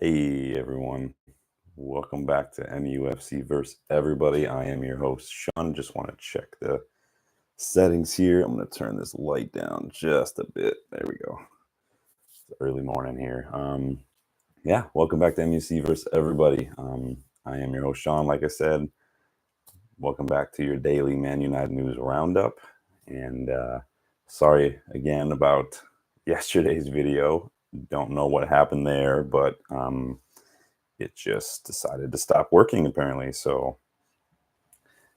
Hey everyone, welcome back to MUFC versus everybody. I am your host, Sean. Just want to check the settings here. I'm going to turn this light down just a bit. There we go. It's early morning here. Welcome back to MUFC versus everybody. I am your host, Sean. Like I said, welcome back to your daily Man United news roundup. And sorry again about yesterday's video. Don't know what happened there, but it just decided to stop working apparently. So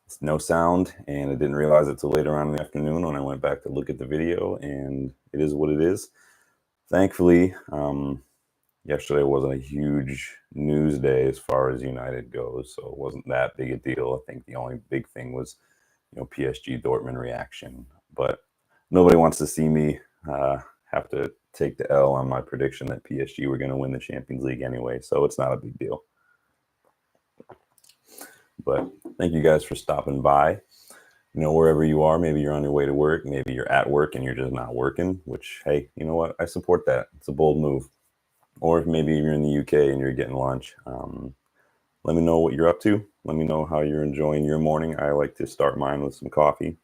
it's no sound, and I didn't realize it till later on in the afternoon when I went back to look at the video, and it is what it is. Thankfully, yesterday wasn't a huge news day as far as United goes, so it wasn't that big a deal. I think the only big thing was, PSG Dortmund reaction, but nobody wants to see me have to take the L on my prediction that PSG were going to win the Champions League anyway, so it's not a big deal. But thank you guys for stopping by. Wherever you are, maybe you're on your way to work, maybe you're at work and you're just not working, which, hey, you know what? I support that. It's a bold move. Or if maybe you're in the UK and you're getting lunch, let me know what you're up to. Let me know how you're enjoying your morning. I like to start mine with some coffee.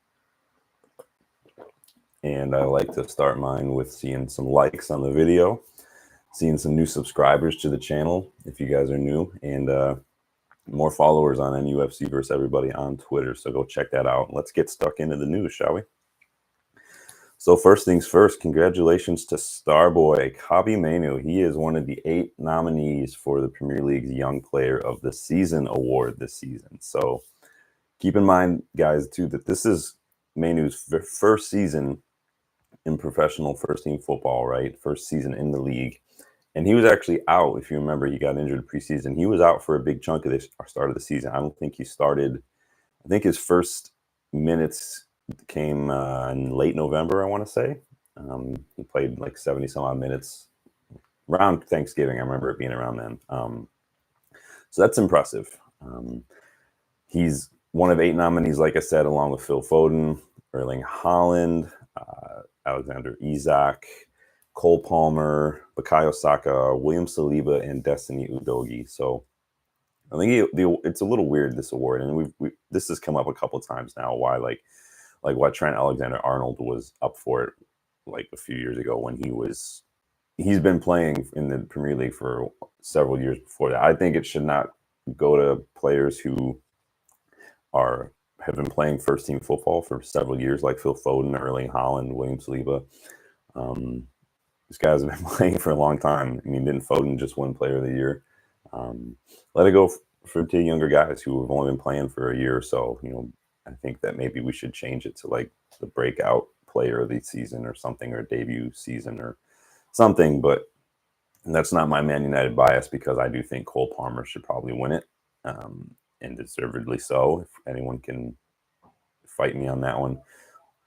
And I like to start mine with seeing some likes on the video, seeing some new subscribers to the channel if you guys are new, and more followers on MUFC versus everybody on Twitter. So go check that out. Let's get stuck into the news, shall we? So first things first, congratulations to Starboy Kobbie Mainoo. He is one of the 8 nominees for the Premier League's Young Player of the Season award this season. So keep in mind, guys, too, that this is Mainoo's first season in professional first-team football, right? First season in the league. And he was actually out. If you remember, he got injured preseason. He was out for a big chunk of the start of the season. I don't think he started. I think his first minutes came in late November, I want to say. He played like 70 some odd minutes around Thanksgiving. I remember it being around then. So that's impressive. He's one of 8 nominees, like I said, along with Phil Foden, Erling Haaland, Alexander Isak, Cole Palmer, Bukayo Saka, William Saliba, and Destiny Udogie. So I think it's a little weird, this award, and this has come up a couple of times now. Why why Trent Alexander-Arnold was up for it like a few years ago when he's been playing in the Premier League for several years before that. I think it should not go to players who have been playing first team football for several years, like Phil Foden, Erling Haaland, William Saliba. These guys have been playing for a long time. I mean, didn't Foden just win Player of the Year? Let it go to younger guys who have only been playing for a year or so. I think that maybe we should change it to like the breakout player of the season or something, or debut season or something. But that's not my Man United bias, because I do think Cole Palmer should probably win it, and deservedly so. If anyone can fight me on that one,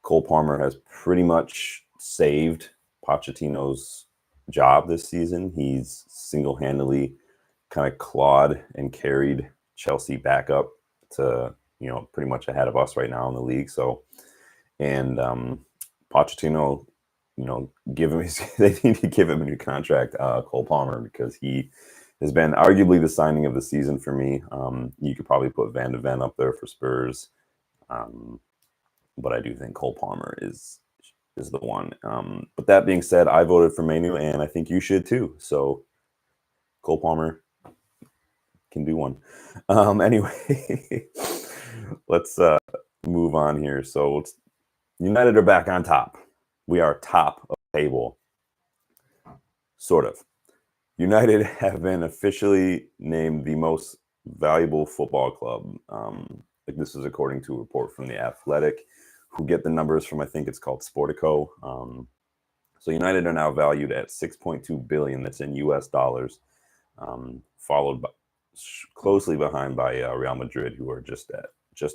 Cole Palmer has pretty much saved Pochettino's job this season. He's single-handedly kind of clawed and carried Chelsea back up to, pretty much ahead of us right now in the league. So, and Pochettino, they need to give him a new contract, Cole Palmer, because he has been arguably the signing of the season for me. You could probably put Van de Ven up there for Spurs. But I do think Cole Palmer is the one. But that being said, I voted for Mainoo, and I think you should too. So Cole Palmer can do one. Anyway, let's move on here. So United are back on top. We are top of the table. Sort of. United have been officially named the most valuable football club. This is according to a report from The Athletic, who get the numbers from, I think it's called Sportico. So United are now valued at $6.2 billion. That's in US dollars, followed closely behind by Real Madrid, who are just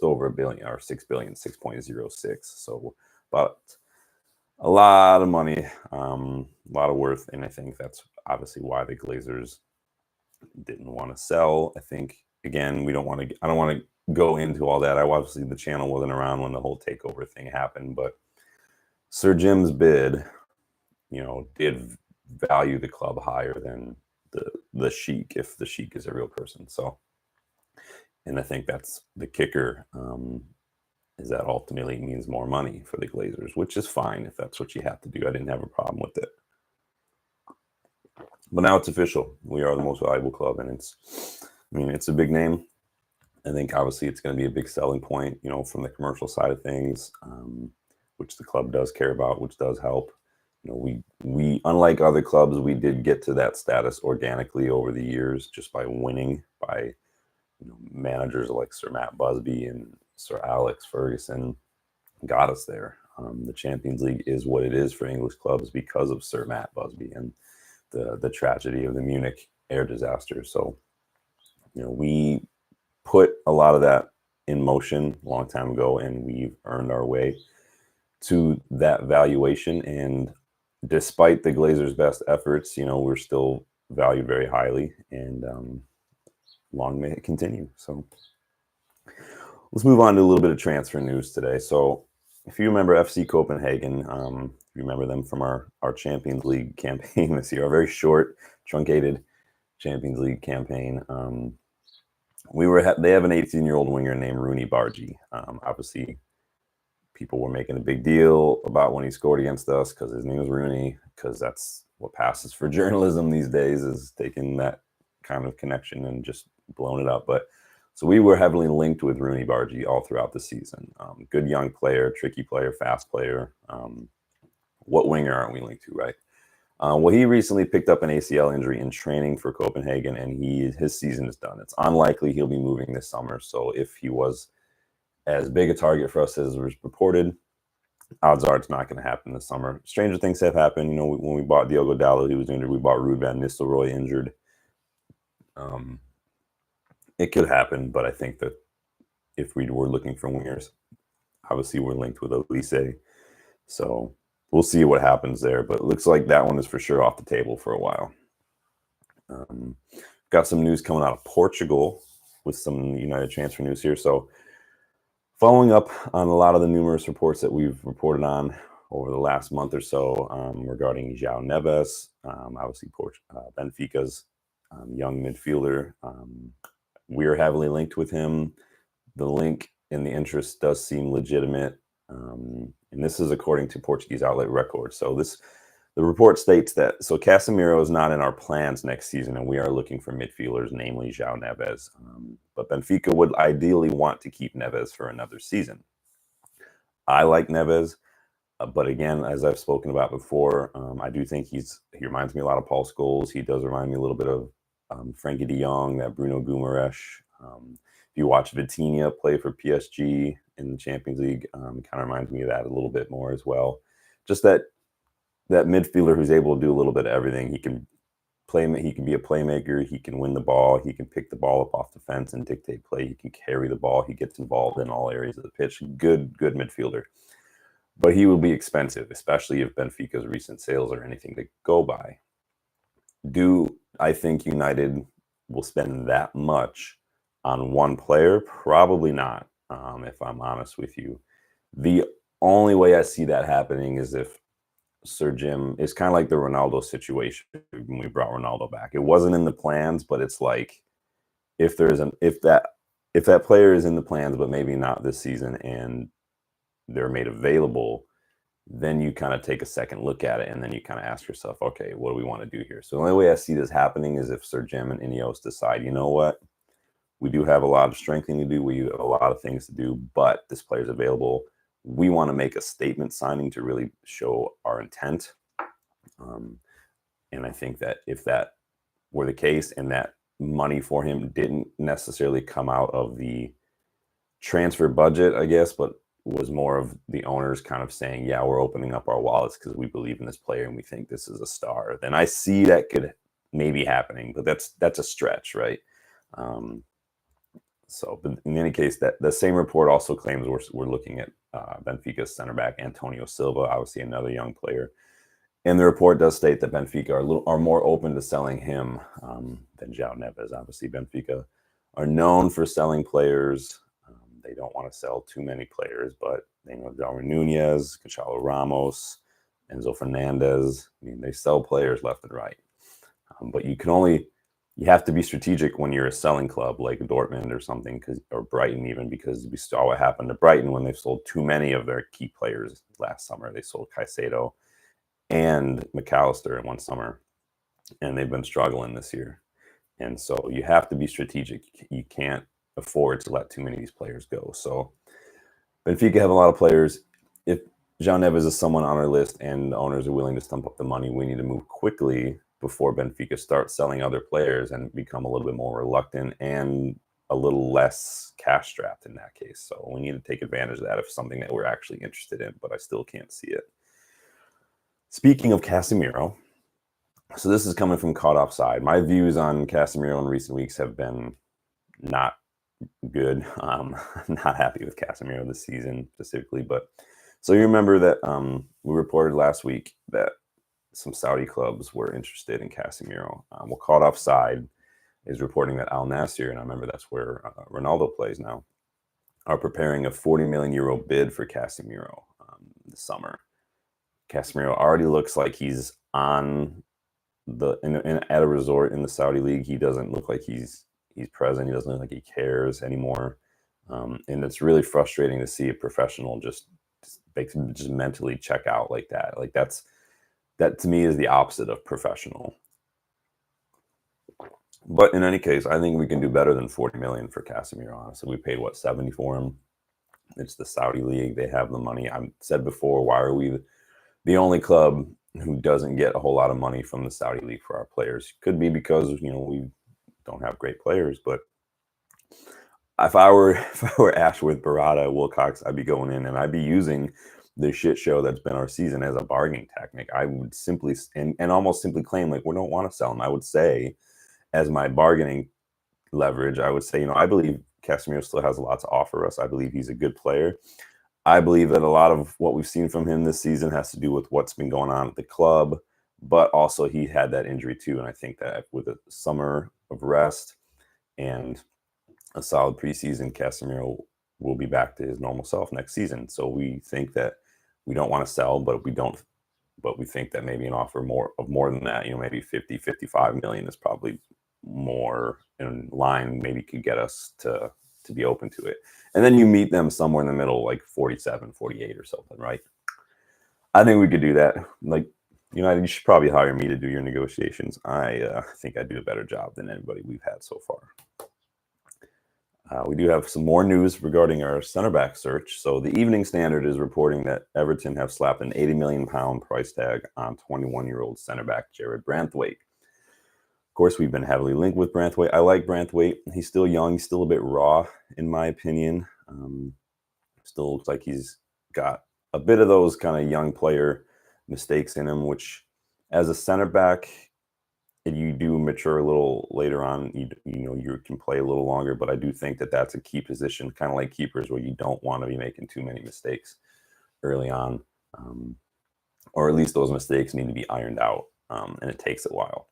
over $1 billion, or $6 billion, 6.06. So about a lot of money, a lot of worth, and I think that's obviously why the Glazers didn't want to sell. I think, again, I don't want to go into all that. Obviously the channel wasn't around when the whole takeover thing happened, but Sir Jim's bid, did value the club higher than the Sheik, if the Sheik is a real person. So, and I think that's the kicker, is that ultimately means more money for the Glazers, which is fine if that's what you have to do. I didn't have a problem with it. But now it's official. We are the most valuable club, and it's a big name. I think obviously it's going to be a big selling point, from the commercial side of things, which the club does care about, which does help. We unlike other clubs, we did get to that status organically over the years just by winning, by managers like Sir Matt Busby and Sir Alex Ferguson got us there. The Champions League is what it is for English clubs because of Sir Matt Busby and the tragedy of the Munich air disaster. So, we put a lot of that in motion a long time ago, and we've earned our way to that valuation. And despite the Glazers' best efforts, we're still valued very highly, and long may it continue. So let's move on to a little bit of transfer news today. So if you remember FC Copenhagen, you remember them from our Champions League campaign this year, a very short, truncated Champions League campaign. They have an 18-year-old winger named Rooney Bargi. Obviously, people were making a big deal about when he scored against us because his name was Rooney, because that's what passes for journalism these days, is taking that kind of connection and just blowing it up. But so we were heavily linked with Rooney Bargi all throughout the season. Good young player, tricky player, fast player. What winger aren't we linked to, right? Well, he recently picked up an ACL injury in training for Copenhagen, and his season is done. It's unlikely he'll be moving this summer. So if he was as big a target for us as was reported, odds are it's not going to happen this summer. Stranger things have happened. When we bought Diogo Dalot, he was injured. We bought Ruud van Nistelrooy injured. It could happen, but I think that if we were looking for wingers, obviously we're linked with Elise. So we'll see what happens there, but it looks like that one is for sure off the table for a while. Got some news coming out of Portugal with some United transfer news here. So following up on a lot of the numerous reports that we've reported on over the last month or so regarding João Neves, obviously Benfica's young midfielder. We're heavily linked with him. The link and the interest does seem legitimate. And this is according to Portuguese outlet Record. So the report states that Casemiro is not in our plans next season, and we are looking for midfielders, namely João Neves. But Benfica would ideally want to keep Neves for another season. I like Neves, but again, as I've spoken about before, I do think he reminds me a lot of Paul Scholes. He does remind me a little bit of Frankie de Jong, that Bruno Guimaraes. If you watch Vitinha play for PSG in the Champions League, kind of reminds me of that a little bit more as well. Just that midfielder who's able to do a little bit of everything. He can he can be a playmaker. He can win the ball. He can pick the ball up off the fence and dictate play. He can carry the ball. He gets involved in all areas of the pitch. Good midfielder. But he will be expensive, especially if Benfica's recent sales are anything to go by. Do I think United will spend that much on one player? Probably not, if I'm honest with you. The only way I see that happening is if Sir Jim is kind of like the Ronaldo situation when we brought Ronaldo back. It wasn't in the plans, but it's like if that player is in the plans, but maybe not this season, and they're made available, then you kind of take a second look at it, and then you kind of ask yourself, okay, what do we want to do here? So the only way I see this happening is if Sir Jim and Ineos decide, you know what, we do have a lot of strengthening to do. We have a lot of things to do, but this player's available. We want to make a statement signing to really show our intent. And I think that if that were the case and that money for him didn't necessarily come out of the transfer budget, I guess, but was more of the owners kind of saying, yeah, we're opening up our wallets because we believe in this player and we think this is a star, then I see that could maybe happening, but that's a stretch, right? But in any case, that the same report also claims we're looking at Benfica's center back Antonio Silva, obviously another young player. And the report does state that Benfica are more open to selling him than João Neves. Obviously, Benfica are known for selling players. They don't want to sell too many players, but Darwin Nunez, Gonçalo Ramos, Enzo Fernandez. I mean, they sell players left and right. But you have to be strategic when you're a selling club like Dortmund or something, or Brighton even, because we saw what happened to Brighton when they sold too many of their key players last summer. They sold Caicedo and McAllister in one summer, and they've been struggling this year. And so you have to be strategic. You can't afford to let too many of these players go. So Benfica have a lot of players. If João Neves is someone on our list and the owners are willing to stump up the money, we need to move quickly before Benfica starts selling other players and become a little bit more reluctant and a little less cash strapped in that case. So we need to take advantage of that if something that we're actually interested in, but I still can't see it. Speaking of Casemiro, so this is coming from Caught Offside. My views on Casemiro in recent weeks have been not good. I'm not happy with Casemiro this season specifically, but so you remember that we reported last week that some Saudi clubs were interested in Casemiro. Well, Caught Offside is reporting that Al Nassr, and I remember that's where Ronaldo plays now, are preparing a 40 million euro bid for Casemiro this summer. Casemiro already looks like he's on at a resort in the Saudi league. He doesn't look like he's present. He doesn't look like he cares anymore. And it's really frustrating to see a professional just mentally check out like that. Like that to me is the opposite of professional. But in any case, I think we can do better than 40 million for Casemiro. Honestly, we paid 70 for him. It's the Saudi league. They have the money. I've said before, why are we the only club who doesn't get a whole lot of money from the Saudi league for our players? Could be because, we don't have great players, but if I were Ashworth, Barada, Wilcox, I'd be going in and I'd be using the shit show that's been our season as a bargaining technique. I would simply and almost simply claim like we don't want to sell him. I would say, as my bargaining leverage, I would say, I believe Casemiro still has a lot to offer us. I believe he's a good player. I believe that a lot of what we've seen from him this season has to do with what's been going on at the club, but also he had that injury too. And I think that with a summer of rest and a solid preseason, Casemiro will be back to his normal self next season. So we think that we don't want to sell, but we think that maybe an offer more than that, maybe 50, 55 million is probably more in line, maybe could get us to be open to it. And then you meet them somewhere in the middle, like 47, 48 or something, right? I think we could do that. Like, United, you should probably hire me to do your negotiations. I think I do a better job than anybody we've had so far. We do have some more news regarding our center back search. So the Evening Standard is reporting that Everton have slapped an £80 million price tag on 21-year-old center back Jared Branthwaite. Of course, we've been heavily linked with Branthwaite. I like Branthwaite. He's still young. He's still a bit raw, in my opinion. Still looks like he's got a bit of those kind of young player mistakes in him, which as a center back, you do mature a little later on. You can play a little longer, but I do think that that's a key position, kind of like keepers, where you don't want to be making too many mistakes early on, or at least those mistakes need to be ironed out, and it takes a while.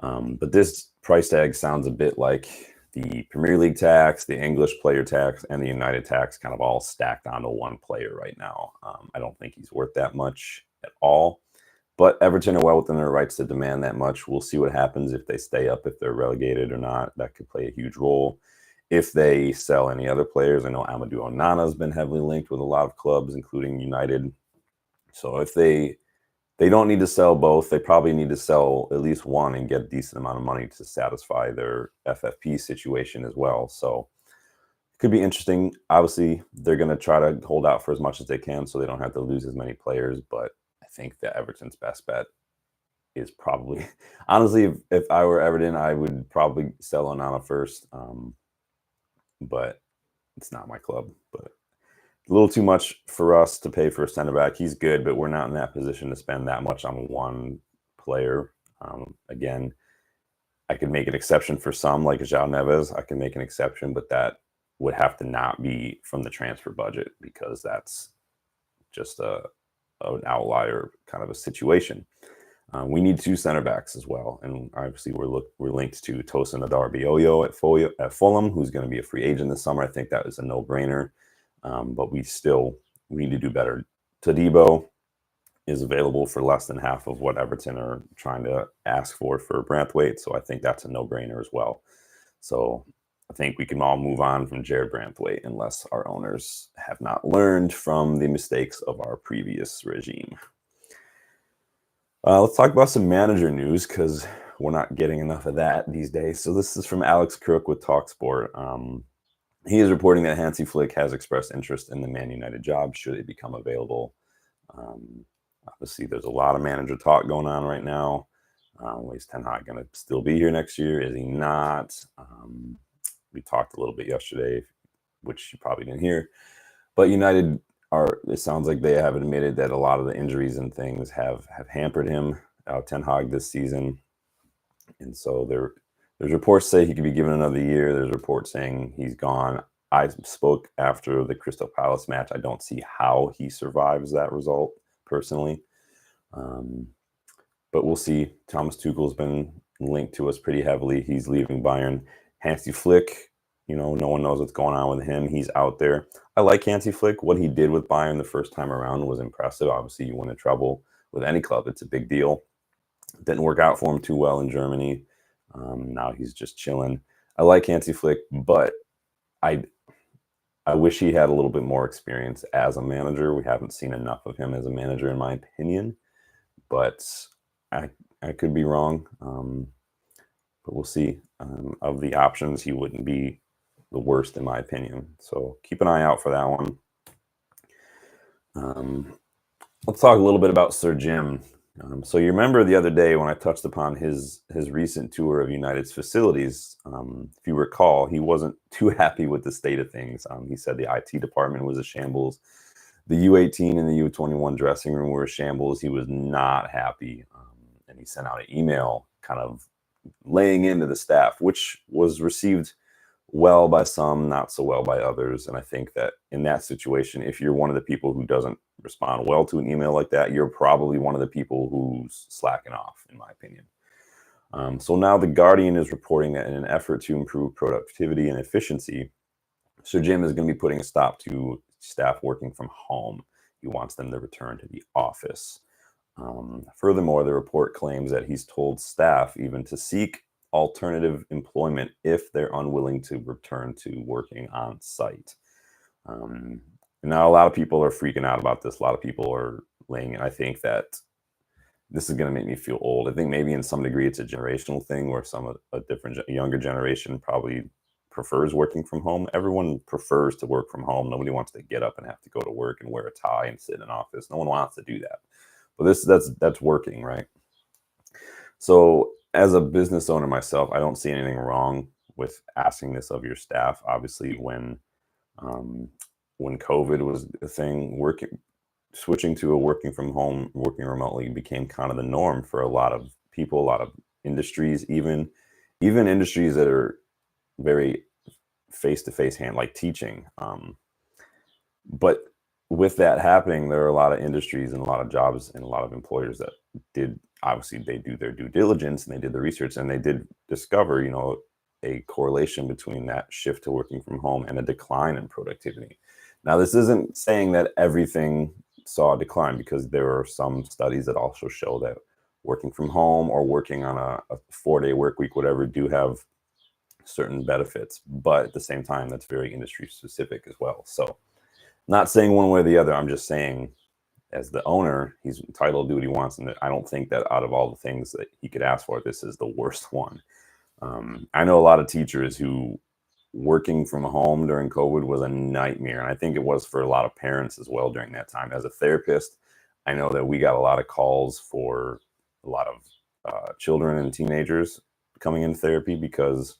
But this price tag sounds a bit like the Premier League tax, the English player tax, and the United tax kind of all stacked onto one player right now. I don't think he's worth that much at all. But Everton are well within their rights to demand that much. We'll see what happens if they stay up, if they're relegated or not. That could play a huge role. If they sell any other players, I know Amadou Onana has been heavily linked with a lot of clubs, including United. So if they don't need to sell both, they probably need to sell at least one and get a decent amount of money to satisfy their FFP situation as well. So it could be interesting. Obviously, they're going to try to hold out for as much as they can so they don't have to lose as many players, but I think that Everton's best bet is probably, honestly, if I were Everton, I would probably sell Onana first. But it's not my club. But a little too much for us to pay for a center back. He's good, but we're not in that position to spend that much on one player. Again, I could make an exception for some, like João Neves. I can make an exception, but that would have to not be from the transfer budget because that's just an outlier kind of a situation. We need two center backs as well, and obviously we're linked to Tosin Adarabioyo at Fulham, who's going to be a free agent this summer. I think that was a no-brainer, but we need to do better. Todibo, is available for less than half of what Everton are trying to ask for Branthwaite. So I think that's a no-brainer as well. So I think we can all move on from Jared Branthwaite unless our owners have not learned from the mistakes of our previous regime. Let's talk about some manager news because we're not getting enough of that these days. So this is from Alex Crook with TalkSport. He is reporting that Hansi Flick has expressed interest in the Man United job should it become available. Obviously, there's a lot of manager talk going on right now. Is Ten Hag going to still be here next year? Is he not? We talked a little bit yesterday, which you probably didn't hear. But United it sounds like they have admitted that a lot of the injuries and things have hampered him, Ten Hag, this season. And so there's reports say he could be given another year. There's reports saying he's gone. I spoke after the Crystal Palace match. I don't see how he survives that result personally. But we'll see. Thomas Tuchel's been linked to us pretty heavily. He's leaving Bayern. Hansi Flick, no one knows what's going on with him. He's out there. I like Hansi Flick. What he did with Bayern the first time around was impressive. Obviously, you win a treble with any club. It's a big deal. It didn't work out for him too well in Germany. Now he's just chilling. I like Hansi Flick, but I wish he had a little bit more experience as a manager. We haven't seen enough of him as a manager, in my opinion. But I could be wrong. But we'll see. Of the options, he wouldn't be the worst, in my opinion. So keep an eye out for that one. Let's talk a little bit about Sir Jim. So you remember the other day when I touched upon his recent tour of United's facilities. If you recall, he wasn't too happy with the state of things. He said the IT department was a shambles. The U18 and the U21 dressing room were a shambles. He was not happy. And he sent out an email kind of laying into the staff, which was received well by some, not so well by others. And I think that in that situation, if you're one of the people who doesn't respond well to an email like that, you're probably one of the people who's slacking off, in my opinion. So now The Guardian is reporting that in an effort to improve productivity and efficiency, Sir Jim is going to be putting a stop to staff working from home. He wants them to return to the office. Furthermore, the report claims that he's told staff even to seek alternative employment if they're unwilling to return to working on site. Now, a lot of people are freaking out about this. A lot of people are laying it. I think that this is going to make me feel old. I think maybe in some degree it's a generational thing where a younger generation probably prefers working from home. Everyone prefers to work from home. Nobody wants to get up and have to go to work and wear a tie and sit in an office. No one wants to do that. But that's working, right? So as a business owner myself, I don't see anything wrong with asking this of your staff. Obviously, when COVID was a thing, switching to a working from home, working remotely became kind of the norm for a lot of people, a lot of industries, even industries that are very face-to-face like teaching. But with that happening, there are a lot of industries and a lot of jobs and a lot of employers that they do their due diligence and they did the research and they did discover, a correlation between that shift to working from home and a decline in productivity. Now, this isn't saying that everything saw a decline, because there are some studies that also show that working from home or working on a 4-day work week, whatever, do have certain benefits. But at the same time, that's very industry specific as well. So not saying one way or the other. I'm just saying, as the owner, he's entitled to do what he wants. And I don't think that out of all the things that he could ask for, this is the worst one. I know a lot of teachers who working from home during COVID was a nightmare. And I think it was for a lot of parents as well during that time. As a therapist, I know that we got a lot of calls for a lot of children and teenagers coming in therapy because,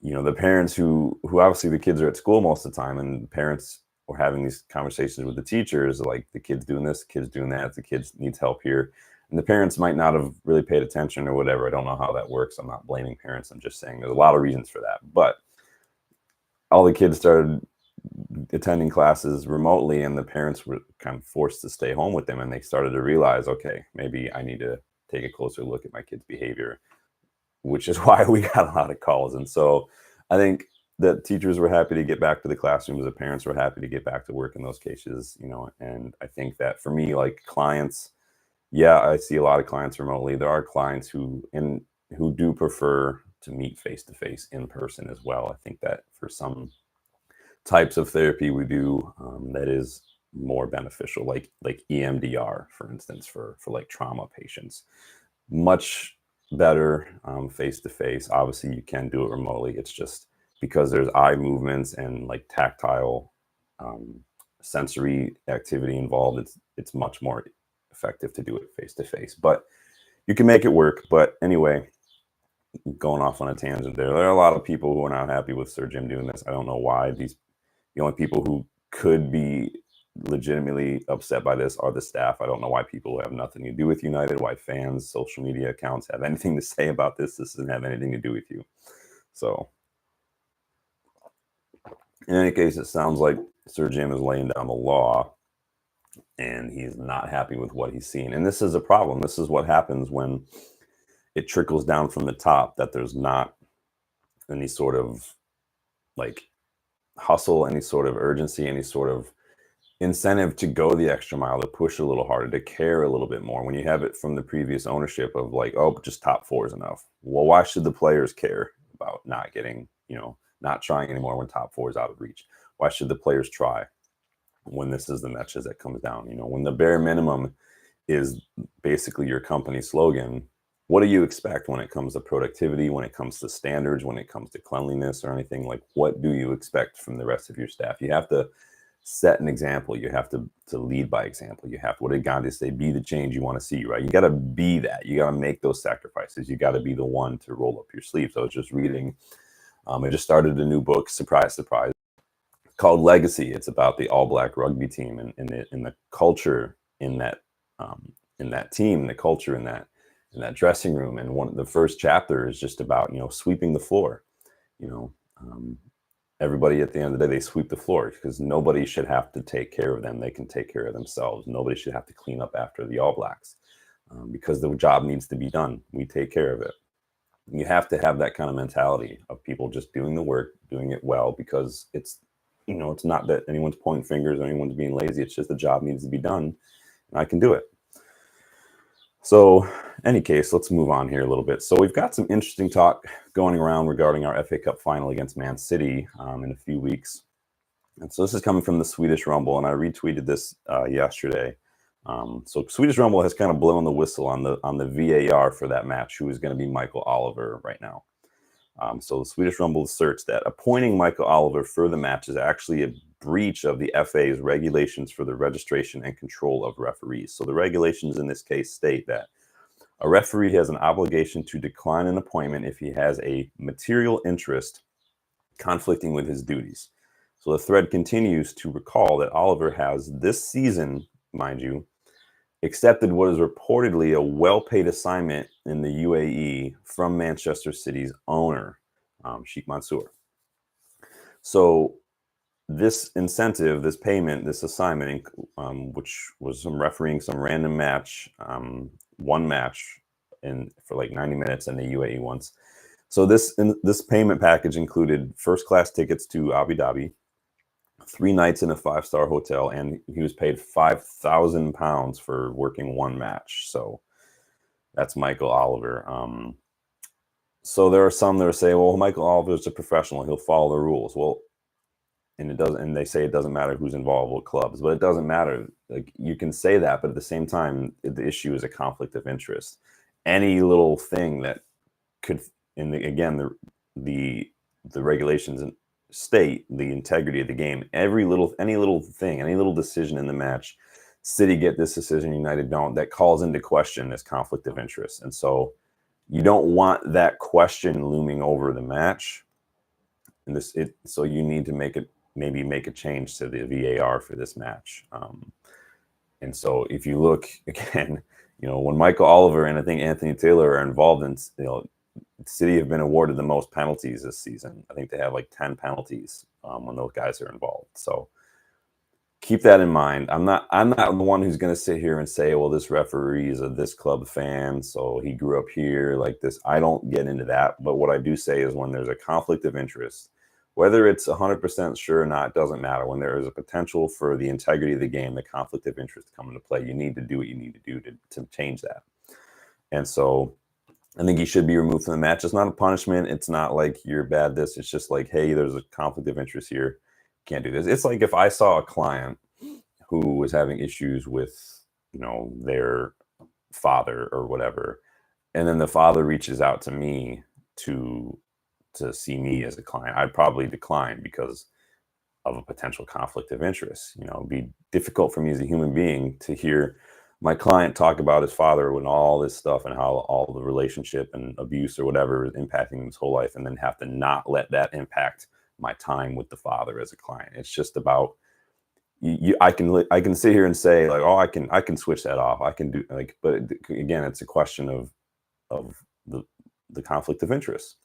the parents who obviously the kids are at school most of the time, and the parents were having these conversations with the teachers, like the kid's doing this, the kid's doing that, the kid needs help here. And the parents might not have really paid attention or whatever. I don't know how that works. I'm not blaming parents. I'm just saying there's a lot of reasons for that. But all the kids started attending classes remotely, and the parents were kind of forced to stay home with them. And they started to realize, okay, maybe I need to take a closer look at my kid's behavior, which is why we got a lot of calls. And so I think that teachers were happy to get back to the classrooms, the parents were happy to get back to work in those cases, and I think that for me, like clients, yeah, I see a lot of clients remotely. There are clients who do prefer to meet face to face in person as well. I think that for some types of therapy we do, that is more beneficial, like EMDR, for instance, for like trauma patients. Much better face to face. Obviously, you can do it remotely. It's just because there's eye movements and like tactile um, sensory activity involved. It's much more effective to do it face to face, but you can make it work. But anyway, going off on a tangent there are a lot of people who are not happy with Sir Jim doing this. I don't know why. The only people who could be legitimately upset by this are the staff. I don't know why people who have nothing to do with United, why fans, social media accounts have anything to say about this. This doesn't have anything to do with you. So in any case, it sounds like Sir Jim is laying down the law and he's not happy with what he's seen. And this is a problem. This is what happens when it trickles down from the top, that there's not any sort of like hustle, any sort of urgency, any sort of incentive to go the extra mile, to push a little harder, to care a little bit more. When you have it from the previous ownership of like, oh, just top four is enough. Well, why should the players care about not getting, not trying anymore when top four is out of reach? Why should the players try when this is the message that comes down? When the bare minimum is basically your company slogan, what do you expect when it comes to productivity, when it comes to standards, when it comes to cleanliness or anything? Like, what do you expect from the rest of your staff? You have to set an example. You have to lead by example. You have to, what did Gandhi say? Be the change you want to see, right? You got to be that. You got to make those sacrifices. You got to be the one to roll up your sleeves. I was just reading, I just started a new book, surprise, surprise, called Legacy. It's about the All Black rugby team and the culture in that team, the culture in that dressing room. And the first chapter is just about, sweeping the floor. Everybody at the end of the day, they sweep the floor because nobody should have to take care of them. They can take care of themselves. Nobody should have to clean up after the All Blacks because the job needs to be done. We take care of it. You have to have that kind of mentality of people just doing the work, doing it well, because it's not that anyone's pointing fingers or anyone's being lazy. It's just the job needs to be done and I can do it. So any case, let's move on here a little bit. So we've got some interesting talk going around regarding our FA Cup final against Man City in a few weeks. And so this is coming from the Swedish Rumble, and I retweeted this yesterday. So Swedish Rumble has kind of blown the whistle on the VAR for that match, who is going to be Michael Oliver right now. So the Swedish Rumble asserts that appointing Michael Oliver for the match is actually a breach of the FA's regulations for the registration and control of referees. So the regulations in this case state that a referee has an obligation to decline an appointment if he has a material interest conflicting with his duties. So the thread continues to recall that Oliver has this season, mind you, accepted what is reportedly a well-paid assignment in the UAE from Manchester City's owner, Sheikh Mansour. So this incentive, this payment, this assignment, which was some refereeing some random match, one match for like 90 minutes in the UAE once. So this payment package included first-class tickets to Abu Dhabi, 3 nights in a 5-star hotel, and he was paid £5,000 for working one match. So that's Michael Oliver. So there are some that say, well, Michael Oliver is a professional, he'll follow the rules. Well, and it doesn't, and they say it doesn't matter who's involved with clubs, but it doesn't matter. Like, you can say that, but at the same time, the issue is a conflict of interest. Any little thing that could, the regulations state the integrity of the game. Any little thing, any little decision in the match, City get this decision, United don't, that calls into question this conflict of interest. And so you don't want that question looming over the match. And so you need to make a change to the VAR for this match. And so if you look again, when Michael Oliver and I think Anthony Taylor are involved in, City have been awarded the most penalties this season. I think they have like 10 penalties when those guys are involved. So keep that in mind. I'm not the one who's going to sit here and say, well, this referee is a this club fan, so he grew up here like this. I don't get into that. But what I do say is when there's a conflict of interest, whether it's 100% sure or not, doesn't matter. When there is a potential for the integrity of the game, the conflict of interest to come into play, you need to do what you need to do to change that. And so I think he should be removed from the match. It's not a punishment. It's not like you're bad this. It's just like, hey, there's a conflict of interest here. Can't do this. It's like if I saw a client who was having issues with, their father or whatever, and then the father reaches out to me to see me as a client, I'd probably decline because of a potential conflict of interest. It'd be difficult for me as a human being to hear my client talk about his father and all this stuff and how all the relationship and abuse or whatever is impacting his whole life, and then have to not let that impact my time with the father as a client. It's just about I can sit here and say like, oh, I can switch that off. I can do like, but again, it's a question of the conflict of interest.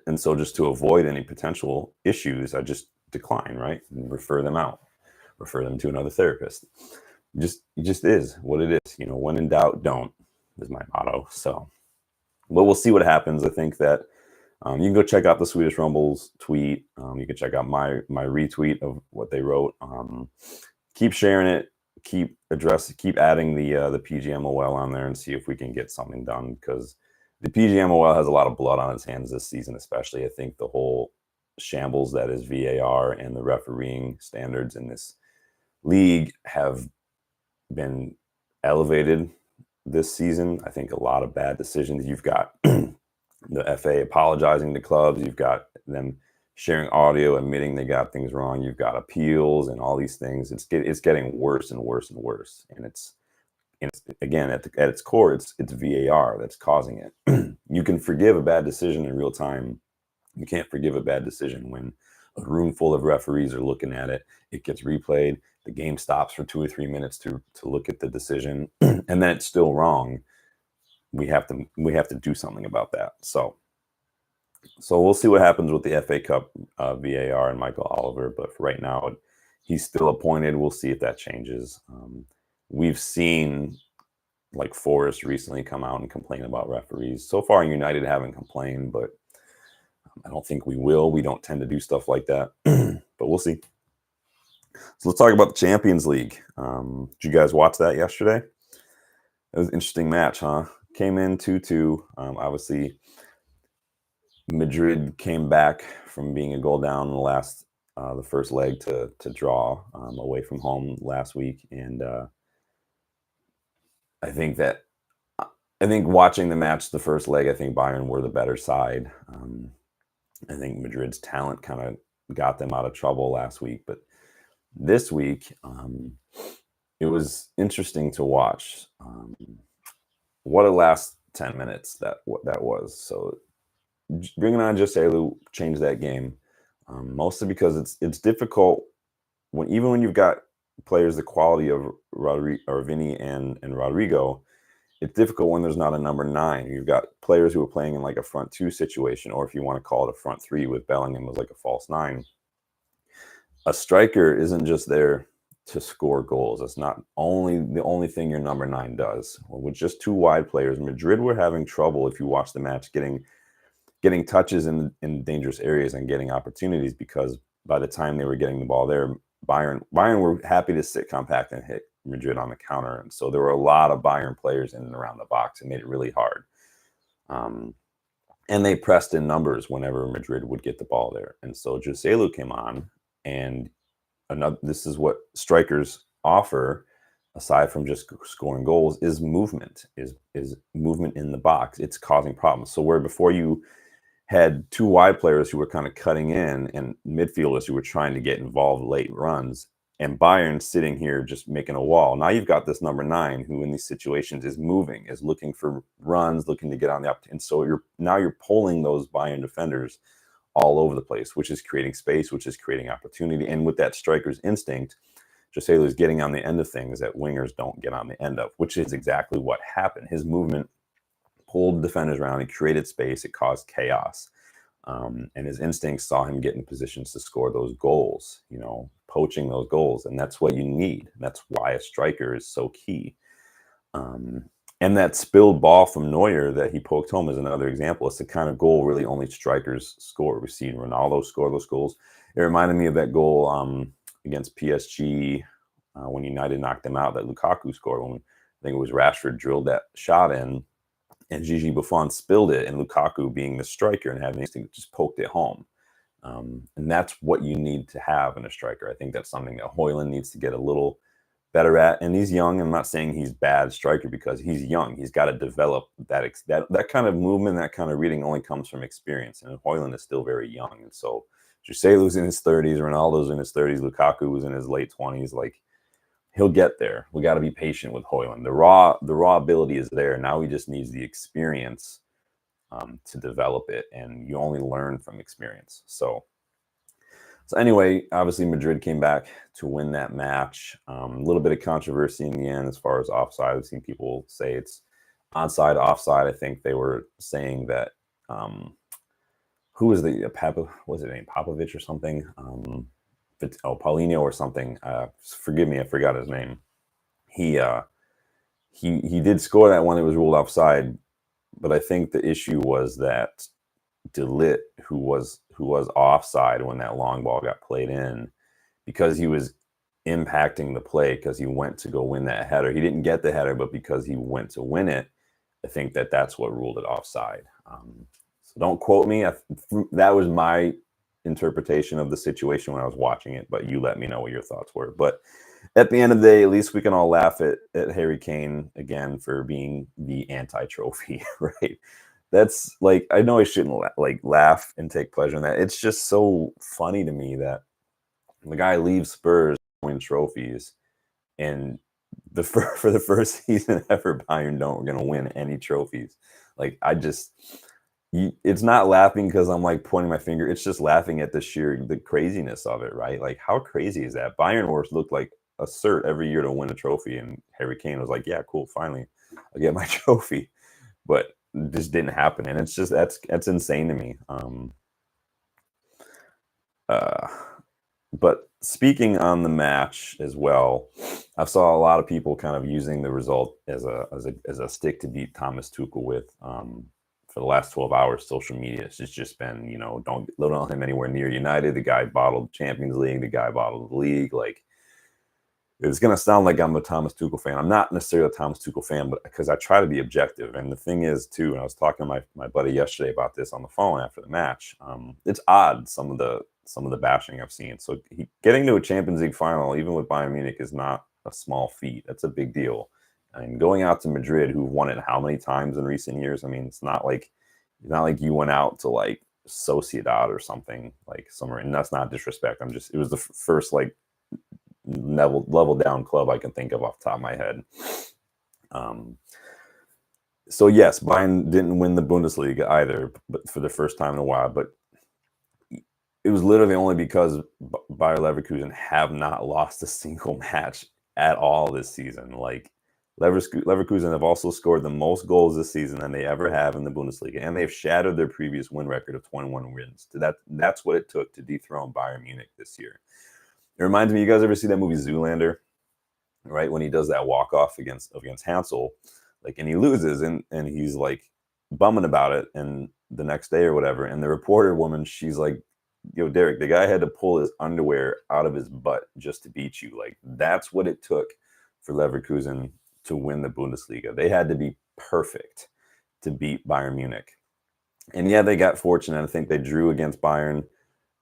And so just to avoid any potential issues, I just decline, right? And refer them out, refer them to another therapist. It just is what it is. When in doubt, don't, is my motto. So, but we'll see what happens. I think that you can go check out the Swedish Rumble's tweet. You can check out my retweet of what they wrote. Keep sharing it. Keep adding the PGMOL on there and see if we can get something done, because the PGMOL has a lot of blood on its hands this season, especially. I think the whole shambles that is VAR and the refereeing standards in this league have been elevated this season. I think a lot of bad decisions. You've got the FA apologizing to clubs. You've got them sharing audio, admitting they got things wrong. You've got appeals and all these things. It's getting worse and worse and worse. And it's again, at its core, it's VAR that's causing it. You can forgive a bad decision in real time. You can't forgive a bad decision when a room full of referees are looking at it. It gets replayed. The game stops for 2 or 3 minutes to look at the decision, and then it's still wrong. We have to do something about that. So we'll see what happens with the FA Cup VAR and Michael Oliver. But for right now, he's still appointed. We'll see if that changes. We've seen like Forest recently come out and complain about referees. So far, United haven't complained, but I don't think we will. We don't tend to do stuff like that, but we'll see. So let's talk about the Champions League. Did you guys watch that yesterday? It was an interesting match, huh? Came in 2-2. Obviously, Madrid came back from being a goal down in the first leg to draw away from home last week, and I think watching the match, the first leg, I think Bayern were the better side. I think Madrid's talent kind of got them out of trouble last week, but this week it was interesting to watch. What a last 10 minutes that was. So bringing on Joselu changed that game, mostly because it's difficult even when you've got players the quality of Vinny and Rodrigo. It's difficult when there's not a number 9. You've got players who are playing in like a front 2 situation, or if you want to call it a front 3 with Bellingham as like a false 9. A striker isn't just there to score goals. That's not the only thing your number 9 does. With just 2 wide players, Madrid were having trouble, if you watch the match, getting touches in dangerous areas and getting opportunities, because by the time they were getting the ball there, Bayern were happy to sit compact and hit Madrid on the counter. And so there were a lot of Bayern players in and around the box. It made it really hard. And they pressed in numbers whenever Madrid would get the ball there. And so Joselu came on, and this is what strikers offer, aside from just scoring goals, is movement, is movement in the box. It's causing problems. So where before you had 2 wide players who were kind of cutting in and midfielders who were trying to get involved late runs, and Bayern sitting here just making a wall. Now you've got this number 9 who in these situations is moving, is looking for runs, looking to get on the up. And so you're pulling those Bayern defenders all over the place, which is creating space, which is creating opportunity. And with that striker's instinct, Joselu is getting on the end of things that wingers don't get on the end of, which is exactly what happened. His movement pulled defenders around, it created space, it caused chaos. And his instincts saw him get in positions to score those goals, poaching those goals. And that's what you need. That's why a striker is so key. And that spilled ball from Neuer that he poked home is another example. It's the kind of goal really only strikers score. We've seen Ronaldo score those goals. It reminded me of that goal against PSG when United knocked them out that Lukaku scored. When I think it was Rashford drilled that shot in, and Gigi Buffon spilled it, and Lukaku, being the striker and having instinct, just poked it home. And that's what you need to have in a striker. I think that's something that Højlund needs to get a little better at. And he's young. I'm not saying he's bad striker because he's young. He's got to develop that kind of movement, that kind of reading only comes from experience. And Højlund is still very young. And so Joselu's in his 30s, Ronaldo's in his 30s, Lukaku was in his late 20s. Like, he'll get there. We got to be patient with Højlund. The raw ability is there. Now he just needs the experience to develop it, and you only learn from experience. So anyway, obviously Madrid came back to win that match. A little bit of controversy in the end as far as offside. I've seen people say it's onside, offside. I think they were saying that who was the was it named Popovich or something? Paulinho or something. Forgive me, I forgot his name. He did score that one. It was ruled offside, but I think the issue was that De Ligt, who was offside when that long ball got played in, because he was impacting the play because he went to go win that header. He didn't get the header, but because he went to win it, I think that's what ruled it offside. So don't quote me. That was my interpretation of the situation when I was watching it, but you let me know what your thoughts were. But at the end of the day, at least we can all laugh at Harry Kane again for being the anti-trophy, right? That's like, I know I shouldn't laugh and take pleasure in that. It's just so funny to me that the guy leaves Spurs to win trophies, and for the first season ever, Bayern don't going to win any trophies. Like, it's not laughing because I'm like pointing my finger. It's just laughing at the craziness of it, right? Like, how crazy is that? Bayern looked like a cert every year to win a trophy, and Harry Kane was like, yeah, cool, finally I'll get my trophy. But this didn't happen, and it's just that's insane to me. But speaking on the match as well, I saw a lot of people kind of using the result as a stick to beat Thomas Tuchel with. For the last 12 hours, social media, it's just been, don't let him anywhere near United. The guy bottled Champions League. The guy bottled the league. Like, it's going to sound like I'm a Thomas Tuchel fan. I'm not necessarily a Thomas Tuchel fan, but because I try to be objective. And the thing is, too, and I was talking to my buddy yesterday about this on the phone after the match. It's odd, some of the bashing I've seen. So getting to a Champions League final, even with Bayern Munich, is not a small feat. That's a big deal. And going out to Madrid, who've won it how many times in recent years? I mean, it's not like you went out to like Sociedad or something like somewhere. And that's not disrespect. It was the first like level down club I can think of off the top of my head. So yes, Bayern didn't win the Bundesliga either, but for the first time in a while. But it was literally only because Bayer Leverkusen have not lost a single match at all this season. Like, Leverkusen have also scored the most goals this season than they ever have in the Bundesliga, and they've shattered their previous win record of 21 wins. That's what it took to dethrone Bayern Munich this year. It reminds me, you guys ever see that movie Zoolander, right? When he does that walk-off against Hansel, like, and he loses, and he's like bumming about it, and the next day or whatever, and the reporter woman, she's like, yo, Derek, the guy had to pull his underwear out of his butt just to beat you. Like, that's what it took for Leverkusen to win the Bundesliga. They had to be perfect to beat Bayern Munich. And yeah, they got fortunate. I think they drew against Bayern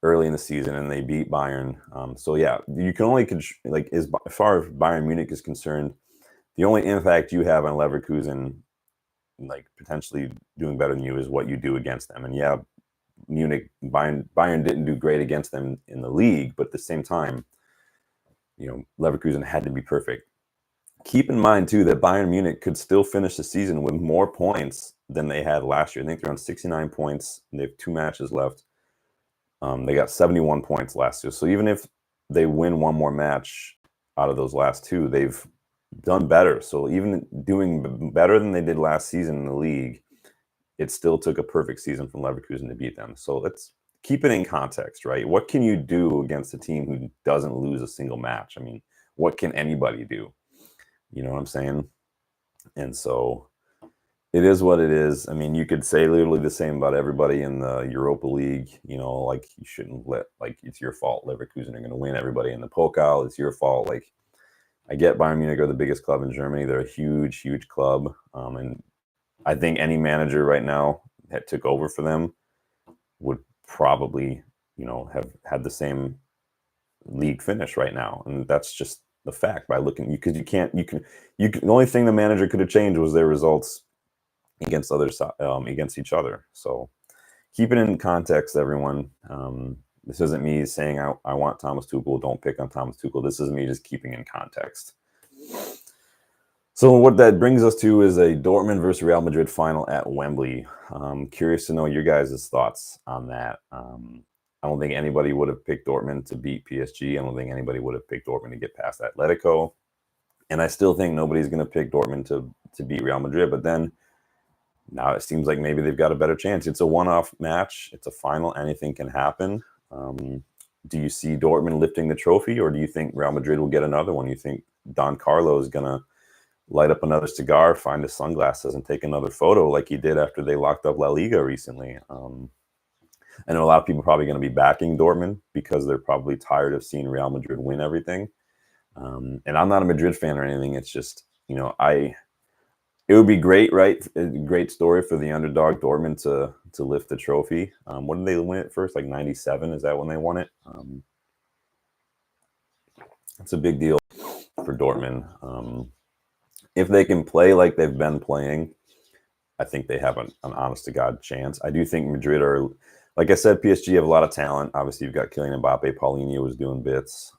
early in the season, and they beat Bayern. So yeah, you can only as far as Bayern Munich is concerned, the only impact you have on Leverkusen, like potentially doing better than you, is what you do against them. And yeah, Bayern didn't do great against them in the league, but at the same time, Leverkusen had to be perfect. Keep in mind, too, that Bayern Munich could still finish the season with more points than they had last year. I think they're on 69 points. They have 2 matches left. They got 71 points last year. So even if they win one more match out of those last 2, they've done better. So even doing better than they did last season in the league, it still took a perfect season from Leverkusen to beat them. So let's keep it in context, right? What can you do against a team who doesn't lose a single match? I mean, what can anybody do? You know what I'm saying? And so it is what it is. I mean, you could say literally the same about everybody in the Europa League. You know, like you shouldn't let, like, it's your fault. Leverkusen are going to win. Everybody in the Pokal, it's your fault. Like, I get Bayern Munich are the biggest club in Germany. They're a huge, huge club. And I think any manager right now that took over for them would probably, you know, have had the same league finish right now. And that's just the fact by looking, because you can, the only thing the manager could have changed was their results against against each other. So keep it in context, everyone. This isn't me saying I want Thomas Tuchel. Don't pick on Thomas Tuchel. This is me just keeping in context. So what that brings us to is a Dortmund versus Real Madrid final at Wembley. Curious to know your guys' thoughts on that. I don't think anybody would have picked Dortmund to beat PSG. I don't think anybody would have picked Dortmund to get past Atletico. And I still think nobody's going to pick Dortmund to beat Real Madrid. But then now it seems like maybe they've got a better chance. It's a one-off match. It's a final. Anything can happen. Do you see Dortmund lifting the trophy, or do you think Real Madrid will get another one? You think Don Carlo is going to light up another cigar, find his sunglasses, and take another photo like he did after they locked up La Liga recently? I know a lot of people are probably going to be backing Dortmund because they're probably tired of seeing Real Madrid win everything. And I'm not a Madrid fan or anything. It's just, you know, it would be great, right? A great story for the underdog Dortmund to lift the trophy. When did they win it first? Like 97? Is that when they won it? It's a big deal for Dortmund. If they can play like they've been playing, I think they have an honest to God chance. I do think Madrid are, like I said, PSG have a lot of talent. Obviously, you've got Kylian Mbappe. Paulinho was doing bits.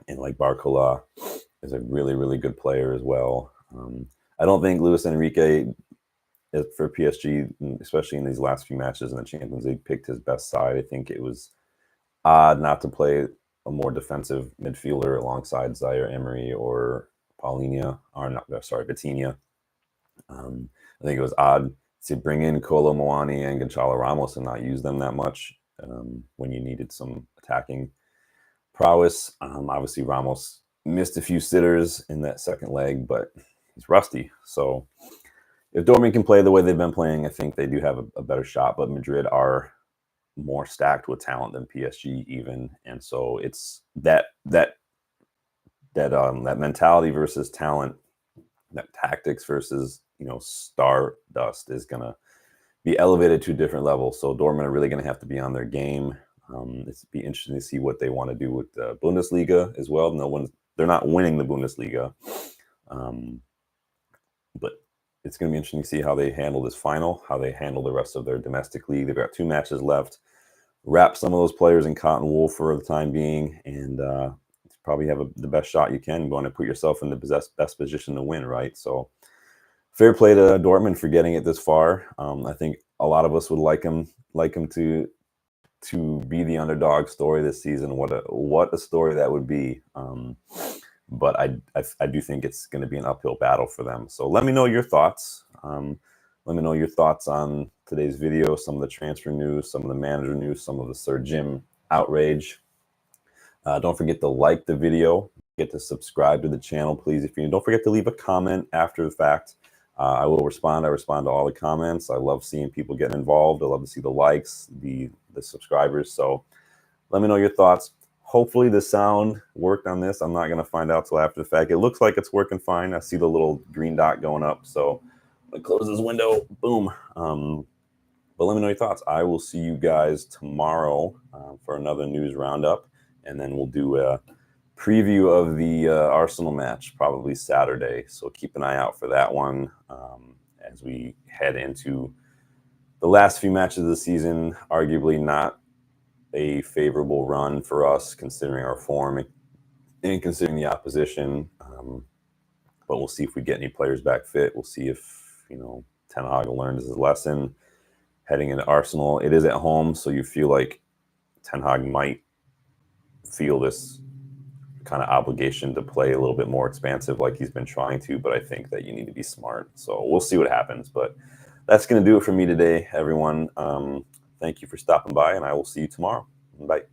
And like Barcola is a really, really good player as well. I don't think Luis Enrique, for PSG, especially in these last few matches in the Champions League, picked his best side. I think it was odd not to play a more defensive midfielder alongside Zaire Emery or Paulinho, or not, sorry, Vitinha. I think it was odd to bring in Kolo Muani and Gonçalo Ramos and not use them that much when you needed some attacking prowess. Obviously, Ramos missed a few sitters in that second leg, but he's rusty. So if Dortmund can play the way they've been playing, I think they do have a better shot. But Madrid are more stacked with talent than PSG even, and so it's that mentality versus talent, that tactics versus, you know, star dust is gonna be elevated to a different level. So Dortmund are really gonna have to be on their game. It's be interesting to see what they want to do with the Bundesliga as well. They're not winning the Bundesliga, but it's going to be interesting to see how they handle this final, how they handle the rest of their domestic league. They've got 2 matches left. Wrap some of those players in cotton wool for the time being, and probably have the best shot you can. You want to put yourself in the best position to win, right? So fair play to Dortmund for getting it this far. I think a lot of us would like them to be the underdog story this season. What a story that would be. But I do think it's going to be an uphill battle for them. So let me know your thoughts. Let me know your thoughts on today's video, some of the transfer news, some of the manager news, some of the Sir Jim outrage. Don't forget to like the video. Get to subscribe to the channel, please. Don't forget to leave a comment after the fact. I will respond. I respond to all the comments. I love seeing people get involved. I love to see the likes, the subscribers. So let me know your thoughts. Hopefully the sound worked on this. I'm not going to find out till after the fact. It looks like it's working fine. I see the little green dot going up. So I'm going to close this window. Boom. But let me know your thoughts. I will see you guys tomorrow for another news roundup. And then we'll do a preview of the Arsenal match, probably Saturday. So keep an eye out for that one as we head into the last few matches of the season. Arguably not a favorable run for us, considering our form and considering the opposition. But we'll see if we get any players back fit. We'll see if, Ten Hag learned his lesson heading into Arsenal. It is at home, so you feel like Ten Hag might feel this kind of obligation to play a little bit more expansive like he's been trying to, but I think that you need to be smart. So we'll see what happens. But that's going to do it for me today, everyone. Thank you for stopping by, and I will see you tomorrow. Bye.